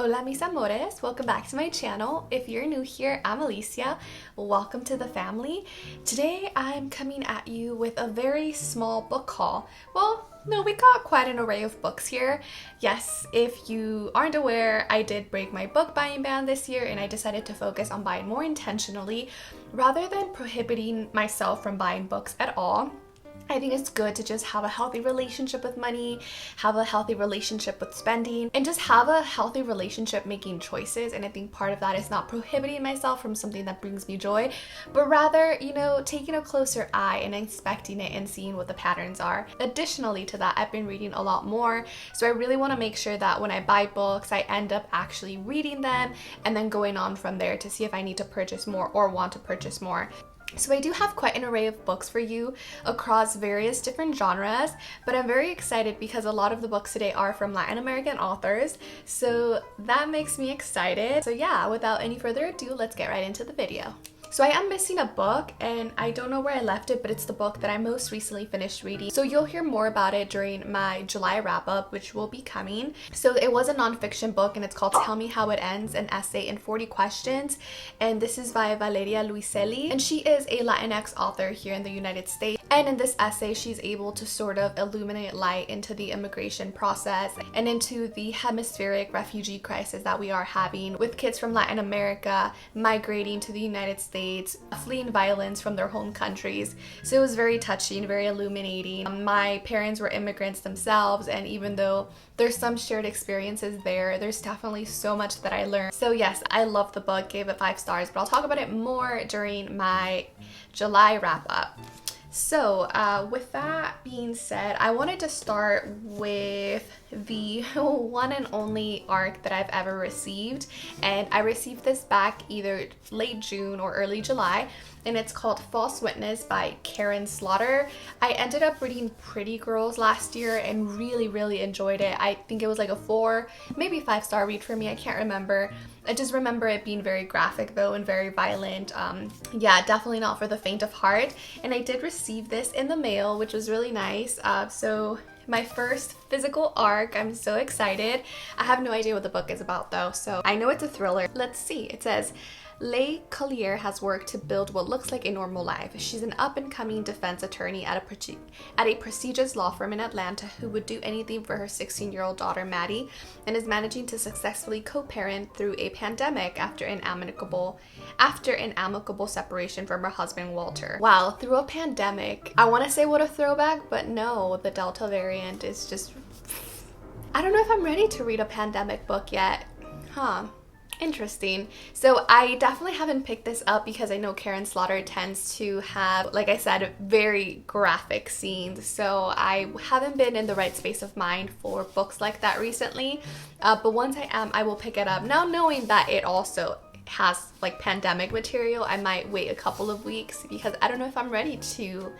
Hola mis amores, welcome back to my channel. If you're new here, I'm Alicia. Welcome to the family. Today I'm coming at you with a very small book haul. Well, no, we got quite an array of books here. Yes, if you aren't aware, I did break my book buying ban this year and I decided to focus on buying more intentionally rather than prohibiting myself from buying books at all. I think it's good to just have a healthy relationship with money, have a healthy relationship with spending, and just have a healthy relationship making choices. And I think part of that is not prohibiting myself from something that brings me joy, but rather, taking a closer eye and inspecting it and seeing what the patterns are. Additionally to that, I've been reading a lot more, so I really want to make sure that when I buy books, I end up actually reading them and then going on from there to see if I need to purchase more or want to purchase more. So I do have quite an array of books for you across various different genres, but I'm very excited because a lot of the books today are from Latin American authors, so that makes me excited. So yeah, without any further ado, let's get right into the video. So I am missing a book and I don't know where I left it, but it's the book that I most recently finished reading. So you'll hear more about it during my July wrap-up, which will be coming. So it was a nonfiction book and it's called Tell Me How It Ends, an essay in 40 questions. And this is by Valeria Luiselli. And she is a Latinx author here in the United States. And in this essay, she's able to sort of illuminate light into the immigration process and into the hemispheric refugee crisis that we are having with kids from Latin America migrating to the United States, fleeing violence from their home countries. So it was very touching, very illuminating. My parents were immigrants themselves, and even though there's some shared experiences there's definitely so much that I learned. So yes, I love the book, gave it 5 stars, but I'll talk about it more during my July wrap-up. So with that being said, I wanted to start with the one and only ARC that I've ever received, and I received this back either late June or early July, and it's called False Witness by Karen Slaughter. I ended up reading Pretty Girls last year and really enjoyed it. I think it was like a 4, maybe 5-star read for me, I can't remember. I just remember it being very graphic though and very violent. Yeah, definitely not for the faint of heart. And I did receive this in the mail, which was really nice. So my first physical ARC, I'm so excited. I have no idea what the book is about though, so I know it's a thriller. Let's see, it says, Leigh Collier has worked to build what looks like a normal life. She's an up-and-coming defense attorney at a prestigious law firm in Atlanta who would do anything for her 16-year-old daughter, Maddie, and is managing to successfully co-parent through a pandemic after an amicable separation from her husband, Walter. Wow, through a pandemic. I want to say what a throwback, but no, the Delta variant is just... I don't know if I'm ready to read a pandemic book yet. Interesting. So I definitely haven't picked this up because I know Karen Slaughter tends to have, like I said, very graphic scenes. So I haven't been in the right space of mind for books like that recently. But once I am, I will pick it up. Now knowing that it also has like pandemic material, I might wait a couple of weeks because I don't know if I'm ready to,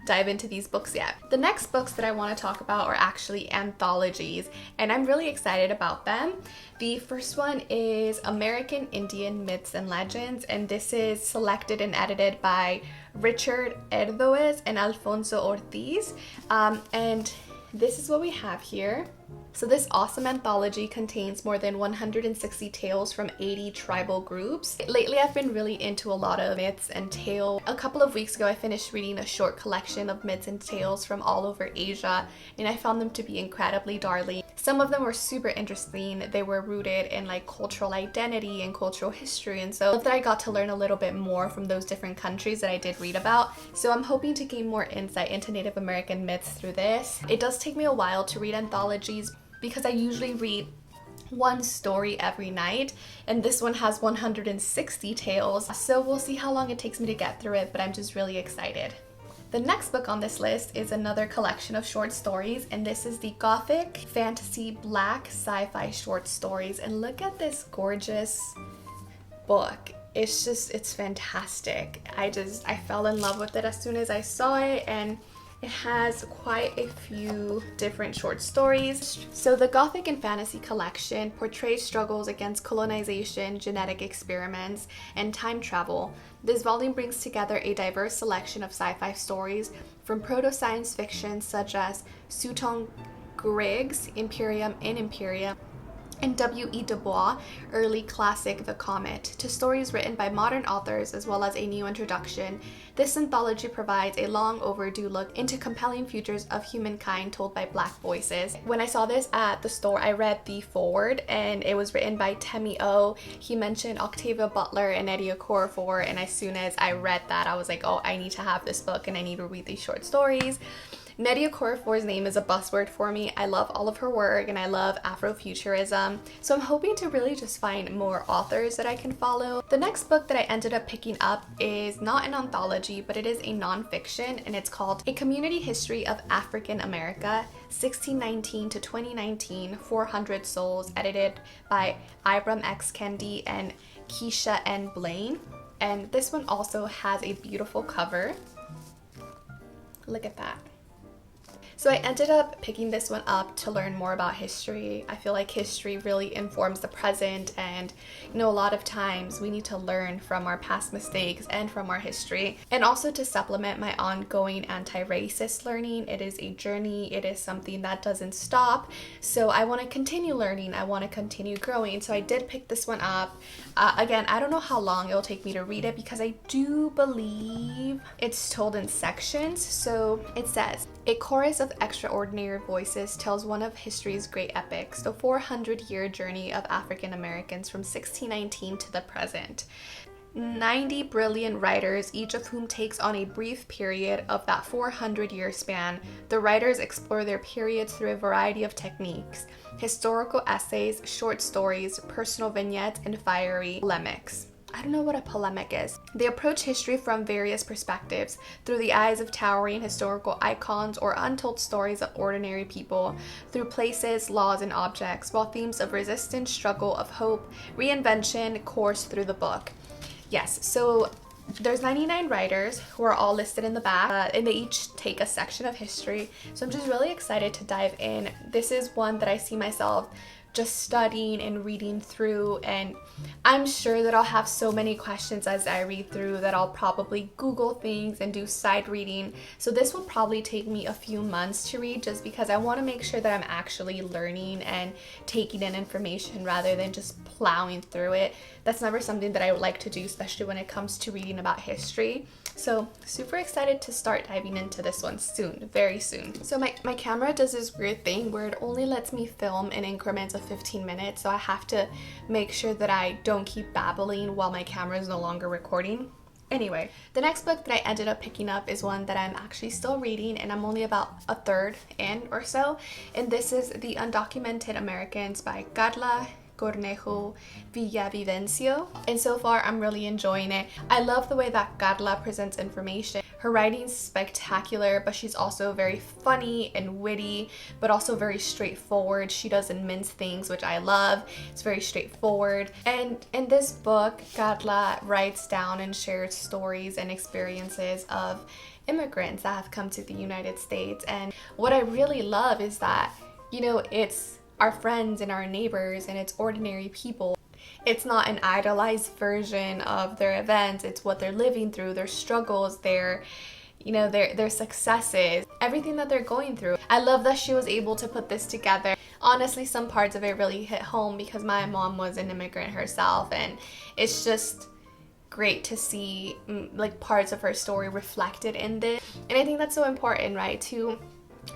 dive into these books yet. The next books that I want to talk about are actually anthologies, and I'm really excited about them. The first one is American Indian Myths and Legends, and this is selected and edited by Richard Erdoes and Alfonso Ortiz. And this is what we have here. So this awesome anthology contains more than 160 tales from 80 tribal groups. Lately, I've been really into a lot of myths and tales. A couple of weeks ago, I finished reading a short collection of myths and tales from all over Asia, and I found them to be incredibly darling. Some of them were super interesting. They were rooted in like cultural identity and cultural history, and so that I got to learn a little bit more from those different countries that I did read about. So I'm hoping to gain more insight into Native American myths through this. It does take me a while to read anthologies because I usually read one story every night, and this one has 160 tales, so we'll see how long it takes me to get through it, but I'm just really excited. The next book on this list is another collection of short stories, and this is the Gothic Fantasy Black Sci-Fi Short Stories, and look at this gorgeous book. It's fantastic. I fell in love with it as soon as I saw it, and it has quite a few different short stories. So the Gothic and Fantasy collection portrays struggles against colonization, genetic experiments, and time travel. This volume brings together a diverse selection of sci-fi stories from proto-science fiction such as Sutton Griggs' Imperium in Imperium, and W.E. Du Bois' early classic The Comet, to stories written by modern authors as well as a new introduction. This anthology provides a long overdue look into compelling futures of humankind told by Black voices. When I saw this at the store, I read the foreword, and it was written by Temi O. He mentioned Octavia Butler and Eddie Okorafor, and as soon as I read that, I was like, oh, I need to have this book and I need to read these short stories. Nnedi Okorafor's name is a buzzword for me. I love all of her work and I love Afrofuturism. So I'm hoping to really just find more authors that I can follow. The next book that I ended up picking up is not an anthology, but it is a nonfiction, and it's called A Community History of African America, 1619 to 2019, 400 Souls, edited by Ibram X. Kendi and Keisha N. Blaine. And this one also has a beautiful cover. Look at that. So I ended up picking this one up to learn more about history. I feel like history really informs the present, and a lot of times we need to learn from our past mistakes and from our history. And also to supplement my ongoing anti-racist learning. It is a journey, it is something that doesn't stop. So I want to continue learning, I want to continue growing. So I did pick this one up. Again, I don't know how long it will take me to read it because I do believe it's told in sections. So it says, a chorus of extraordinary voices tells one of history's great epics, the 400-year journey of African Americans from 1619 to the present. 90 brilliant writers, each of whom takes on a brief period of that 400-year span. The writers explore their periods through a variety of techniques: historical essays, short stories, personal vignettes, and fiery polemics. I don't know what a polemic is. They approach history from various perspectives, through the eyes of towering historical icons or untold stories of ordinary people, through places, laws, and objects, while themes of resistance, struggle, of hope, reinvention course through the book. Yes, so there's 99 writers who are all listed in the back, and they each take a section of history. So I'm just really excited to dive in. This is one that I see myself just studying and reading through, and I'm sure that I'll have so many questions as I read through that I'll probably Google things and do side reading. So this will probably take me a few months to read, just because I want to make sure that I'm actually learning and taking in information rather than just plowing through it. That's never something that I would like to do, especially when it comes to reading about history. So super excited to start diving into this one soon, very soon. So my camera does this weird thing where it only lets me film in increments of 15 minutes. So I have to make sure that I don't keep babbling while my camera is no longer recording. Anyway, the next book that I ended up picking up is one that I'm actually still reading, and I'm only about a third in or so. And this is The Undocumented Americans by Carla Cornejo Villavicencio, and so far I'm really enjoying it. I love the way that Carla presents information. Her writing's spectacular, but she's also very funny and witty, but also very straightforward. She doesn't mince things, which I love. It's very straightforward. And in this book, Carla writes down and shares stories and experiences of immigrants that have come to the United States. And what I really love is that, it's our friends and our neighbors, and it's ordinary people. It's not an idolized version of their events. It's what they're living through, their struggles, their successes, everything that they're going through. I love that she was able to put this together. Honestly, some parts of it really hit home because my mom was an immigrant herself, and it's just great to see like parts of her story reflected in this. And I think that's so important, right? To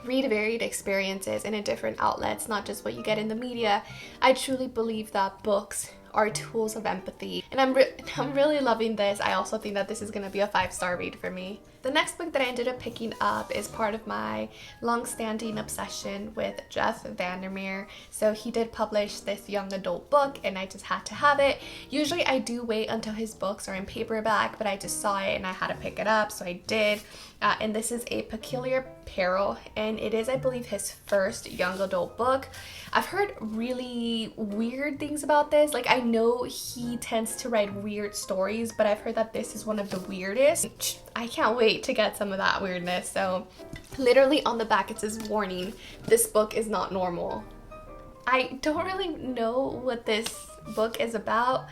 read varied experiences in a different outlets, not just what you get in the media. I truly believe that books are tools of empathy, and I'm really loving this. I also think that this is going to be a 5-star read for me. The next book that I ended up picking up is part of my long-standing obsession with Jeff Vandermeer. So he did publish this young adult book, and I just had to have it. Usually I do wait until his books are in paperback, but I just saw it and I had to pick it up, so I did. And this is A Peculiar Peril, and it is, I believe, his first young adult book. I've heard really weird things about this. Like, I know he tends to write weird stories, but I've heard that this is one of the weirdest. I can't wait to get some of that weirdness. So literally on the back it says, warning, this book is not normal. I don't really know what this book is about,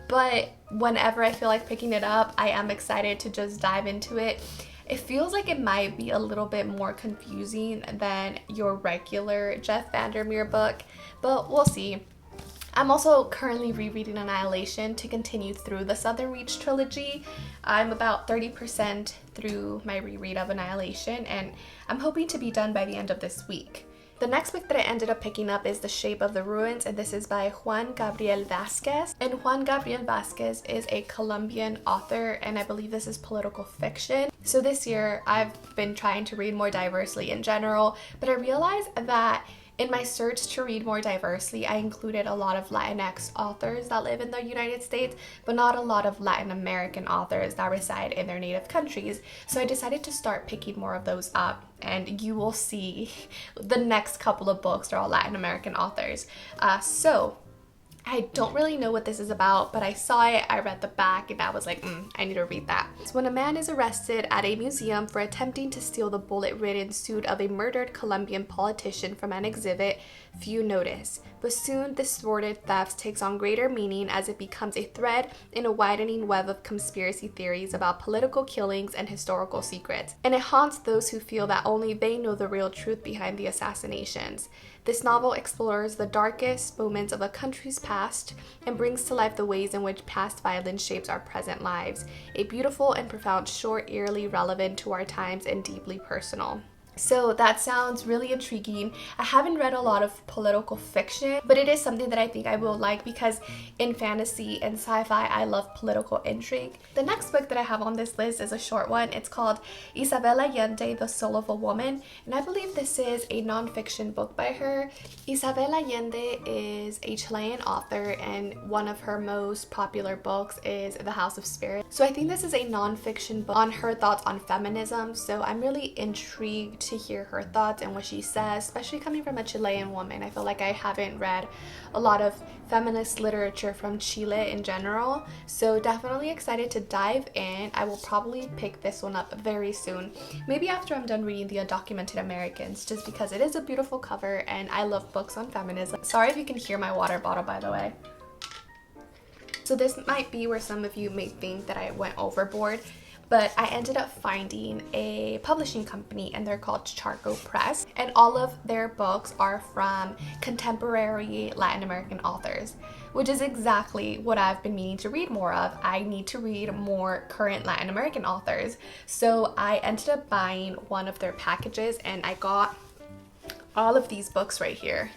but whenever I feel like picking it up, I am excited to just dive into it. It feels like it might be a little bit more confusing than your regular Jeff Vandermeer book, but we'll see. I'm also currently rereading Annihilation to continue through the Southern Reach trilogy. I'm about 30% through my reread of Annihilation, and I'm hoping to be done by the end of this week. The next book that I ended up picking up is The Shape of the Ruins, and this is by Juan Gabriel Vázquez. And Juan Gabriel Vázquez is a Colombian author, and I believe this is political fiction. So this year I've been trying to read more diversely in general, but I realized that in my search to read more diversely, I included a lot of Latinx authors that live in the United States, but not a lot of Latin American authors that reside in their native countries. So I decided to start picking more of those up, and you will see the next couple of books are all Latin American authors. So I don't really know what this is about, but I saw it, I read the back, and I was like, I need to read that. So when a man is arrested at a museum for attempting to steal the bullet-ridden suit of a murdered Colombian politician from an exhibit, few notice. But soon this thwarted theft takes on greater meaning as it becomes a thread in a widening web of conspiracy theories about political killings and historical secrets. And it haunts those who feel that only they know the real truth behind the assassinations. This novel explores the darkest moments of a country's past and brings to life the ways in which past violence shapes our present lives. A beautiful and profound short, eerily relevant to our times and deeply personal. So that sounds really intriguing. I haven't read a lot of political fiction, but it is something that I think I will like because in fantasy and sci-fi, I love political intrigue. The next book that I have on this list is a short one. It's called Isabel Allende, The Soul of a Woman, and I believe this is a non-fiction book by her. Isabel Allende is a Chilean author, and one of her most popular books is The House of Spirit. So I think this is a non-fiction book on her thoughts on feminism, so I'm really intrigued to hear her thoughts and what she says, especially coming from a Chilean woman. I feel like I haven't read a lot of feminist literature from Chile in general, so definitely excited to dive in. I will probably pick this one up very soon, maybe after I'm done reading The Undocumented Americans, just because it is a beautiful cover and I love books on feminism. Sorry if you can hear my water bottle, by the way. So this might be where some of you may think that I went overboard, but I ended up finding a publishing company, and they're called Charco Press, and all of their books are from contemporary Latin American authors, which is exactly what I've been meaning to read more of. I need to read more current Latin American authors. So I ended up buying one of their packages, and I got all of these books right here.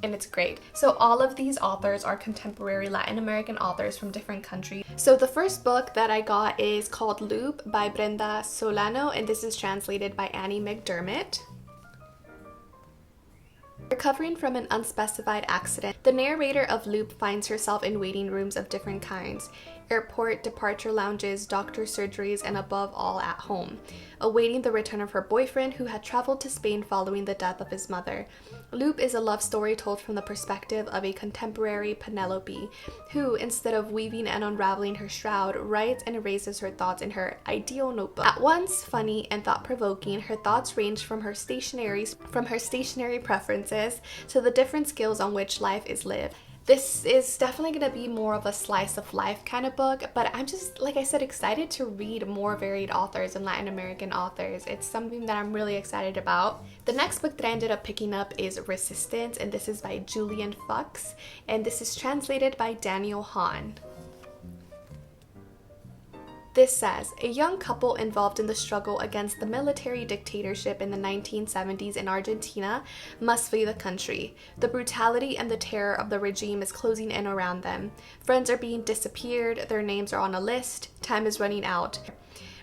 And it's great. So all of these authors are contemporary Latin American authors from different countries. So the first book that I got is called Loop by Brenda Solano, and this is translated by Annie McDermott. Recovering from an unspecified accident, the narrator of Loop finds herself in waiting rooms of different kinds: airport, departure lounges, doctor surgeries, and above all at home, awaiting the return of her boyfriend who had traveled to Spain following the death of his mother. Loop is a love story told from the perspective of a contemporary Penelope, who, instead of weaving and unraveling her shroud, writes and erases her thoughts in her ideal notebook. At once funny and thought-provoking, her thoughts range from her stationary preferences to the different skills on which life is lived. This is definitely going to be more of a slice of life kind of book, but I'm just, like I said, excited to read more varied authors and Latin American authors. It's something that I'm really excited about. The next book that I ended up picking up is Resistance, and this is by Julian Fuchs, and this is translated by Daniel Hahn. This says, a young couple involved in the struggle against the military dictatorship in the 1970s in Argentina must flee the country. The brutality and the terror of the regime is closing in around them. Friends are being disappeared, their names are on a list, time is running out.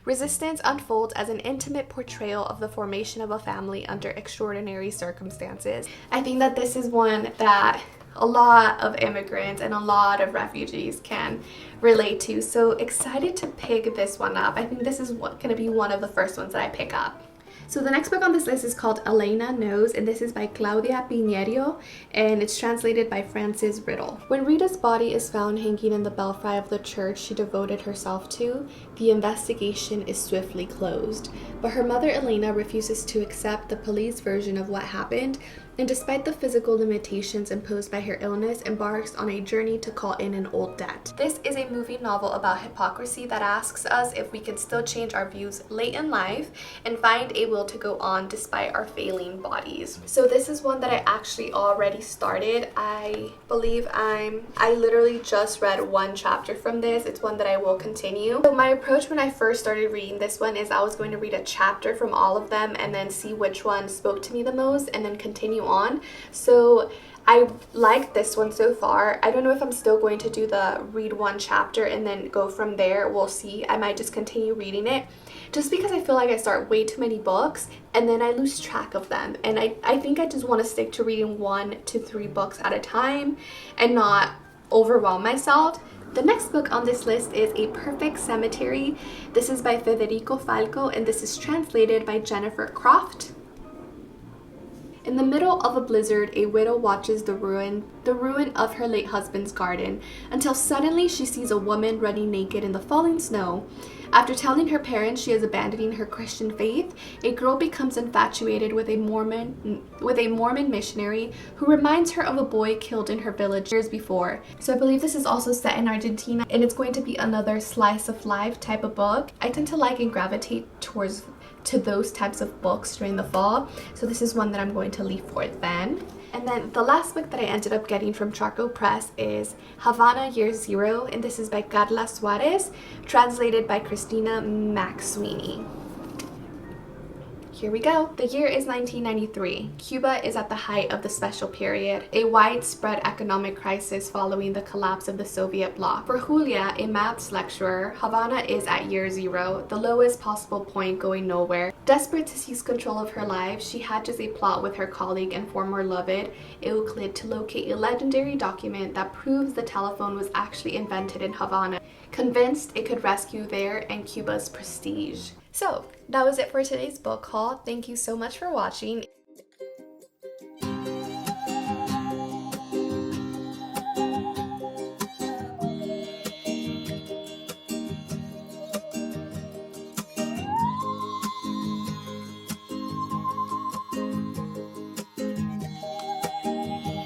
Resistance unfolds as an intimate portrayal of the formation of a family under extraordinary circumstances. I think that this is one that a lot of immigrants and a lot of refugees can relate to. So excited to pick this one up. I think this is going to be one of the first ones that I pick up. So the next book on this list is called Elena Knows, and this is by Claudia Piñeiro, and it's translated by Frances Riddle. When Rita's body is found hanging in the belfry of the church she devoted herself to, the investigation is swiftly closed. But her mother Elena refuses to accept the police version of what happened, and despite the physical limitations imposed by her illness, embarks on a journey to call in an old debt. This is a movie novel about hypocrisy that asks us if we can still change our views late in life and find a will to go on despite our failing bodies. So this is one that I actually already started. I believe I literally just read one chapter from this. It's one that I will continue. So my approach when I first started reading this one is I was going to read a chapter from all of them and then see which one spoke to me the most and then continue on. So I like this one so far. I don't know if I'm still going to do the read one chapter and then go from there. We'll see. I might just continue reading it just because I feel like I start way too many books and then I lose track of them. And I think I just want to stick to reading 1 to 3 books at a time and not overwhelm myself. The next book on this list is A Perfect Cemetery. This is by Federico Falco and this is translated by Jennifer Croft. In the middle of a blizzard, a widow watches the ruin of her late husband's garden until suddenly she sees a woman running naked in the falling snow. After telling her parents she is abandoning her Christian faith, a girl becomes infatuated with a Mormon missionary who reminds her of a boy killed in her village years before. So I believe this is also set in Argentina and it's going to be another slice of life type of book. I tend to like and gravitate to those types of books during the fall, so this is one that I'm going to leave for then. And then the last book that I ended up getting from Charco Press is Havana Year Zero, and this is by Carla Suarez, translated by Christina McSweeney. Here we go. The year is 1993. Cuba is at the height of the special period, a widespread economic crisis following the collapse of the Soviet bloc. For Julia, a maths lecturer, Havana is at year zero, the lowest possible point going nowhere. Desperate to seize control of her life, she hatches a plot with her colleague and former loved, Euclid, to locate a legendary document that proves the telephone was actually invented in Havana, convinced it could rescue their and Cuba's prestige. So that was it for today's book haul. Thank you so much for watching.